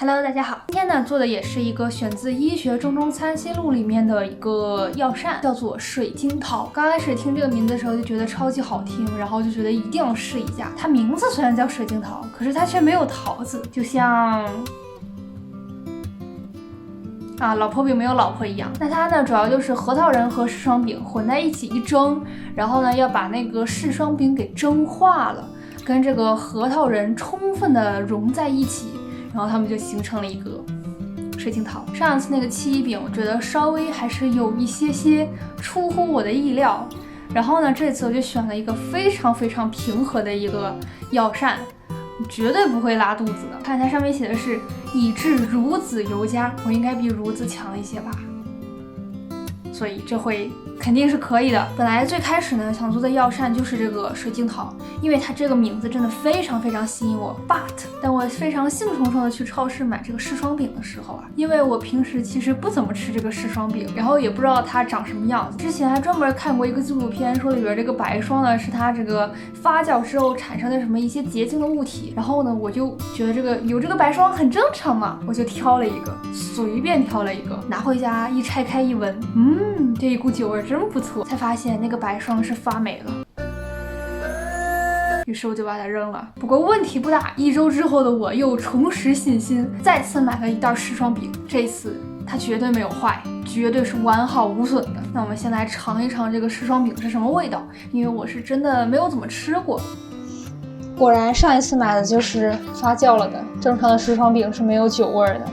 Hello， 大家好，今天呢做的也是一个选自《医学中中餐心录》里面的一个药膳，叫做水晶桃。刚开始听这个名字的时候就觉得超级好听，然后就觉得一定要试一下。它名字虽然叫水晶桃，可是它却没有桃子，就像老婆饼没有老婆一样。那它呢主要就是核桃仁和柿霜饼混在一起一蒸，然后呢要把那个柿霜饼给蒸化了，跟这个核桃仁充分的融在一起。然后他们就形成了一个水晶桃。上一次那个七饼，我觉得稍微还是有一些出乎我的意料。然后呢，这次我就选了一个非常平和的一个药膳，绝对不会拉肚子的。看它上面写的是以治孺子尤佳，我应该比孺子强一些吧，所以这回肯定是可以的。本来最开始呢想做的药膳就是这个水晶桃，因为它这个名字真的非常吸引我。But 当我非常兴冲冲的去超市买这个柿霜饼的时候因为我平时其实不怎么吃这个柿霜饼，然后也不知道它长什么样子。之前还专门看过一个纪录片，说里边这个白霜呢是它这个发酵之后产生的什么一些结晶的物体。然后呢我就觉得有这个白霜很正常嘛，我就挑了一个，随便挑了一个，拿回家一拆开一闻，这一股酒味真不错，才发现那个白霜是发霉了，于是我就把它扔了。不过问题不大，1周之后的我又重拾信心，再次买了一袋柿霜饼，这次它绝对没有坏，绝对是完好无损的。那我们先来尝一尝这个柿霜饼是什么味道，因为我是真的没有怎么吃过。果然上一次买的就是发酵了的，正常的柿霜饼是没有酒味的。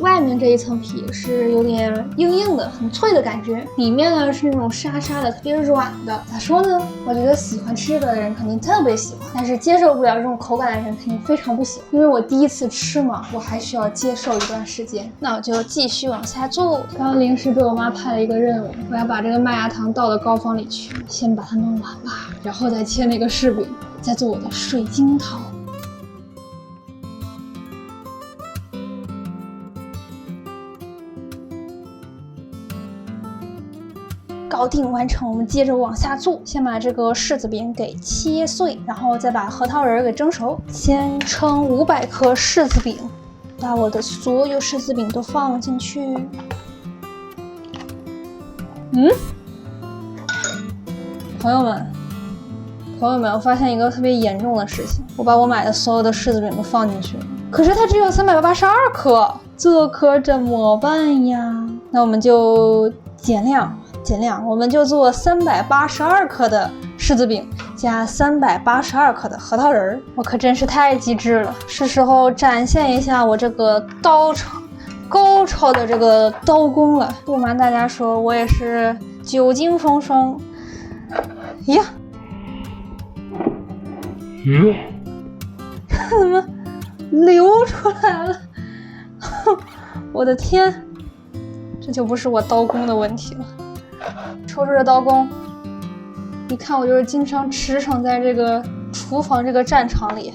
外面这一层皮是有点硬的，很脆的感觉，里面呢是那种沙沙的，特别软的。咋说呢？我觉得喜欢吃这个的人肯定特别喜欢，但是接受不了这种口感的人肯定非常不喜欢。因为我第一次吃嘛，我还需要接受一段时间。那我就继续往下做。刚刚临时被我妈派了一个任务，我要把这个麦芽糖倒到膏肓里去，先把它弄完吧，然后再切那个柿饼，再做我的水晶桃。搞定完成，我们接着往下做。先把这个柿子饼给切碎，然后再把核桃仁给蒸熟。先称500克柿子饼，把我的所有柿子饼都放进去。朋友们，我发现一个特别严重的事情，我把我买的所有的柿子饼都放进去了，可是它只有382克，这可怎么办呀？那我们就减量，我们就做382克的柿子饼加382克的核桃仁。我可真是太机智了，是时候展现一下我这个高超的这个刀工了。不瞒大家说，我也是久经风霜呀。怎么流出来了？我的天，这就不是我刀工的问题了。瞅瞅这刀工，一看我就是经常驰骋在这个厨房这个战场里。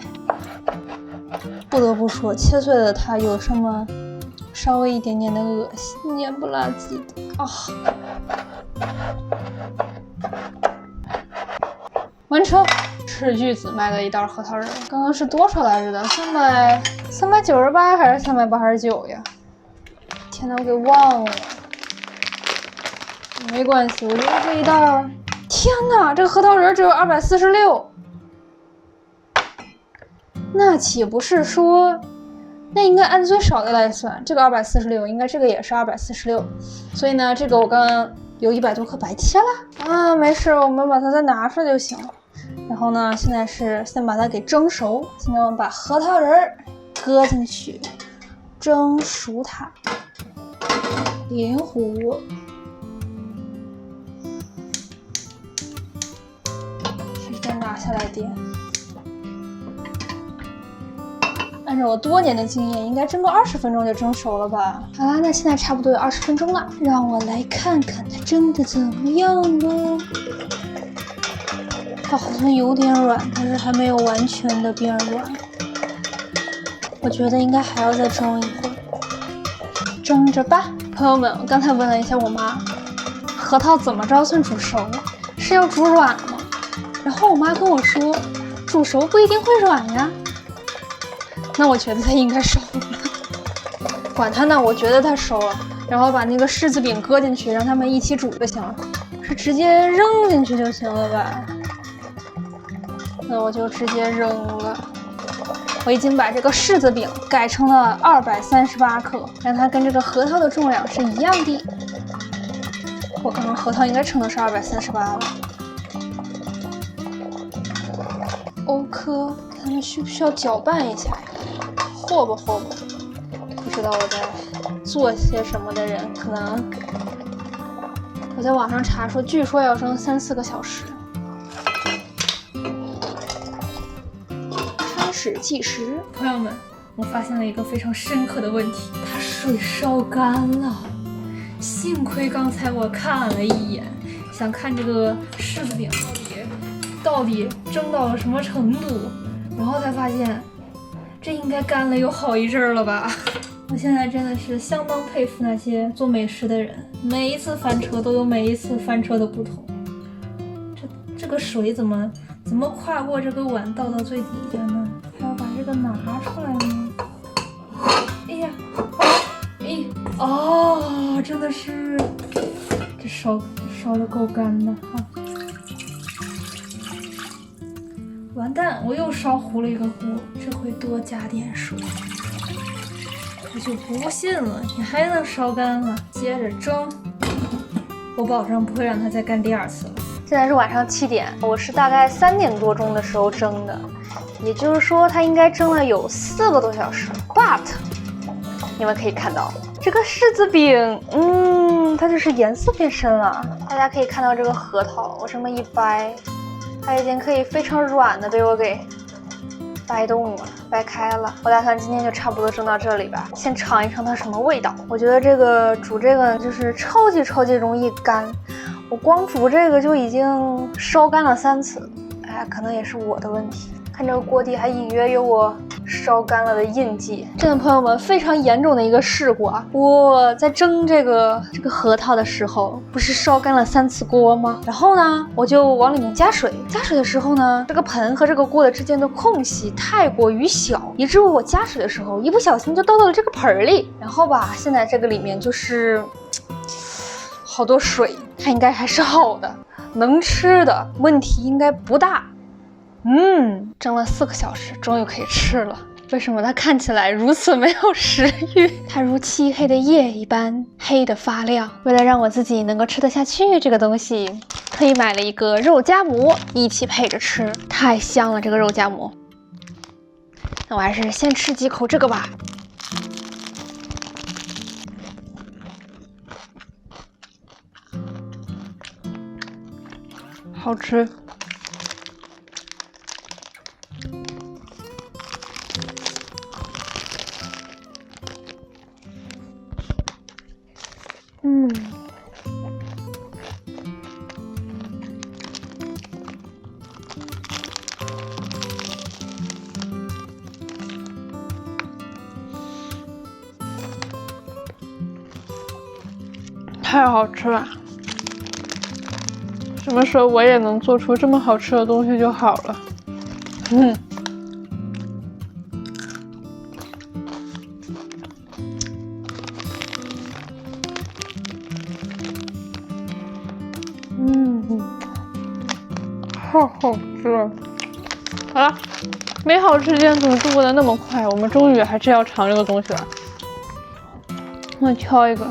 不得不说，切碎的它有什么稍微一点点的恶心，黏不拉几的完成。斥巨资买了一袋核桃仁，刚刚是多少来着的？398还是389呀？天哪，我给忘了。没关系，我觉得这一袋，天哪，这个核桃仁只有246，那岂不是说，那应该按最少的来算，这个246，应该这个也是246，所以呢，这个我刚刚有100多克白切了没事，我们把它再拿出来就行了。然后呢，现在是先把它给蒸熟，现在我们把核桃仁搁进去，蒸熟它，连火。再拿下来点，按照我多年的经验，应该蒸个20分钟就蒸熟了吧。好啦，那现在差不多有20分钟了，让我来看看它蒸的怎么样呢？它好像有点软，但是还没有完全的变软。我觉得应该还要再蒸一会儿，蒸着吧。朋友们，我刚才问了一下我妈，核桃怎么着算煮熟？是要煮软吗？然后我妈跟我说，煮熟不一定会软呀。那我觉得它应该熟了。管它呢，我觉得它熟了。然后把那个柿子饼搁进去，让它们一起煮就行了。是直接扔进去就行了吧？那我就直接扔了。我已经把这个柿子饼改成了238克，让它跟这个核桃的重量是一样的。我刚刚核桃应该称的是238吧。欧科，他们需不需要搅拌一下呀？和吧。不知道我在做些什么的人，可能我在网上查说，据说要蒸3-4个小时。开始计时，朋友们，我发现了一个非常深刻的问题，它水烧干了。幸亏刚才我看了一眼，想看这个柿子饼到底蒸到了什么程度，然后才发现这应该干了有好一阵了吧。我现在真的是相当佩服那些做美食的人，每一次翻车都有每一次翻车的不同。这个水怎么跨过这个碗倒到最底下呢？还要把这个拿出来吗？哎呀，真的是这烧的够干的哈。完蛋，我又烧糊了一个锅，这回多加点水。我就不信了，你还能烧干了？接着蒸，我保证不会让它再干第二次了。现在是晚上7点，我是大概3点多钟的时候蒸的，也就是说它应该蒸了有4个多小时。But 你们可以看到这个柿子饼，它就是颜色变深了。大家可以看到这个核桃，我这么一掰，它已经可以非常软的被我给掰动了，掰开了。我打算今天就差不多蒸到这里吧，先尝一尝它什么味道。我觉得这个煮这个就是超级容易干，我光煮这个就已经烧干了3次。哎，可能也是我的问题。看这个锅底还隐约有我烧干了的印记。真的，朋友们，非常严重的一个事故啊！我在蒸这个核桃的时候，不是烧干了3次锅吗？然后呢，我就往里面加水。加水的时候呢，这个盆和这个锅的之间的空隙太过于小，以至于我加水的时候一不小心就倒到了这个盆里。然后吧，现在这个里面就是好多水，它应该还是好的，能吃的，问题应该不大。蒸了4个小时，终于可以吃了。为什么它看起来如此没有食欲？它如漆黑的夜一般黑得发亮。为了让我自己能够吃得下去这个东西，特意买了一个肉夹馍一起配着吃，太香了这个肉夹馍。那我还是先吃几口这个吧。好吃。太好吃了！什么时候我也能做出这么好吃的东西就好了。好好吃！好了，美好时间怎么度过的那么快？我们终于还是要尝这个东西了。我挑一个。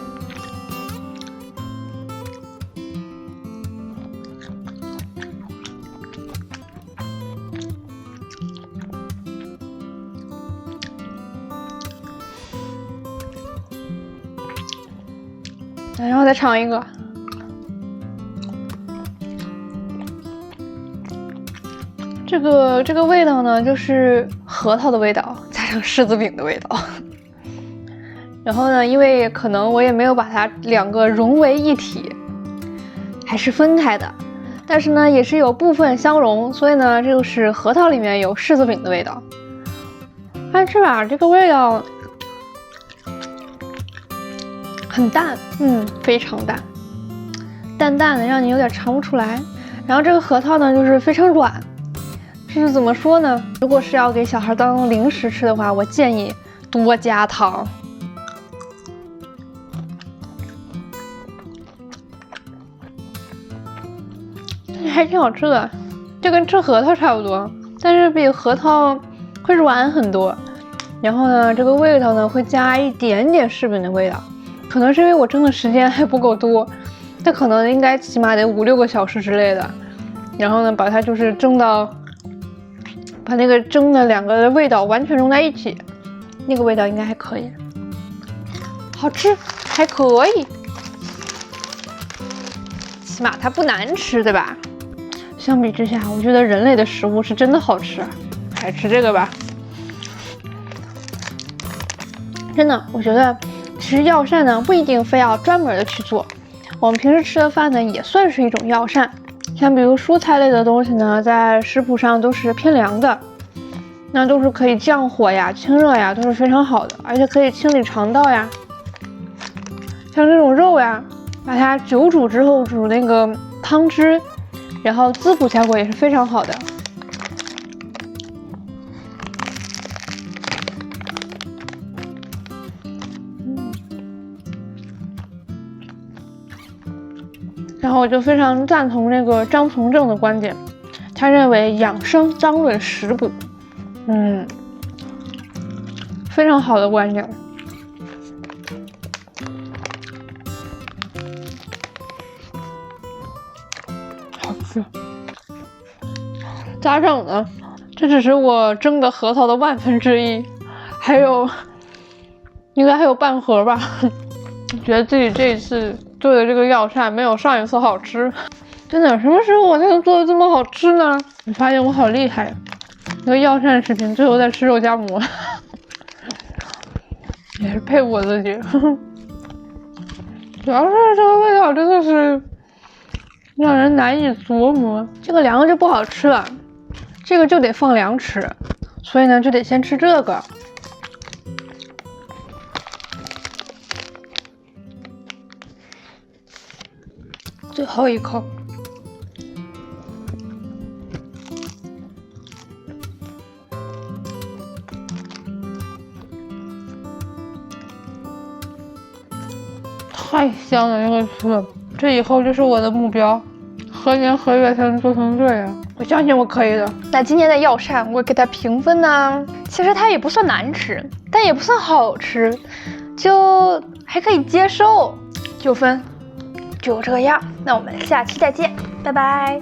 然后再尝一个。这个味道呢，就是核桃的味道加上柿子饼的味道。然后呢，因为可能我也没有把它2个融为一体，还是分开的。但是呢，也是有部分相融，所以呢，这就是核桃里面有柿子饼的味道。但是吧，这个味道很淡，非常淡，淡淡的让你有点尝不出来。然后这个核桃呢，就是非常软，就是怎么说呢？如果是要给小孩当零食吃的话，我建议多加糖。还挺好吃的，就跟吃核桃差不多，但是比核桃会软很多。然后呢，这个味道呢会加一点点柿饼的味道，可能是因为我蒸的时间还不够多，它可能应该起码得5、6个小时之类的。然后呢，把它就是蒸到，把那个蒸的2个的味道完全融在一起，那个味道应该还可以，好吃，还可以，起码它不难吃，对吧？相比之下，我觉得人类的食物是真的好吃，还吃这个吧。真的，我觉得其实药膳呢不一定非要专门的去做，我们平时吃的饭呢也算是一种药膳。像比如蔬菜类的东西呢，在食谱上都是偏凉的，那都是可以降火呀、清热呀，都是非常好的，而且可以清理肠道呀。像这种肉呀，把它久煮之后煮那个汤汁，然后滋补效果也是非常好的。然后我就非常赞同那个张从正的观点，他认为养生当论食补，非常好的观点。好吃，咋整呢？这只是我蒸的核桃的1/1000，还有应该还有半盒吧。觉得自己这一次做的这个药膳没有上一次好吃，真的，什么时候我才能做的这么好吃呢？你发现我好厉害，那个药膳视频最后在吃肉夹馍，也是佩服我自己。主要是这个味道真的是让人难以琢磨，这个凉就不好吃了，这个就得放凉吃，所以呢就得先吃这个。最后一口，太香了！这个吃，这以后就是我的目标，何年何月才能做成这样？我相信我可以的。那今天的药膳，我给它评分呢？其实它也不算难吃，但也不算好吃，就还可以接受，9分。就这样，那我们下期再见，拜拜。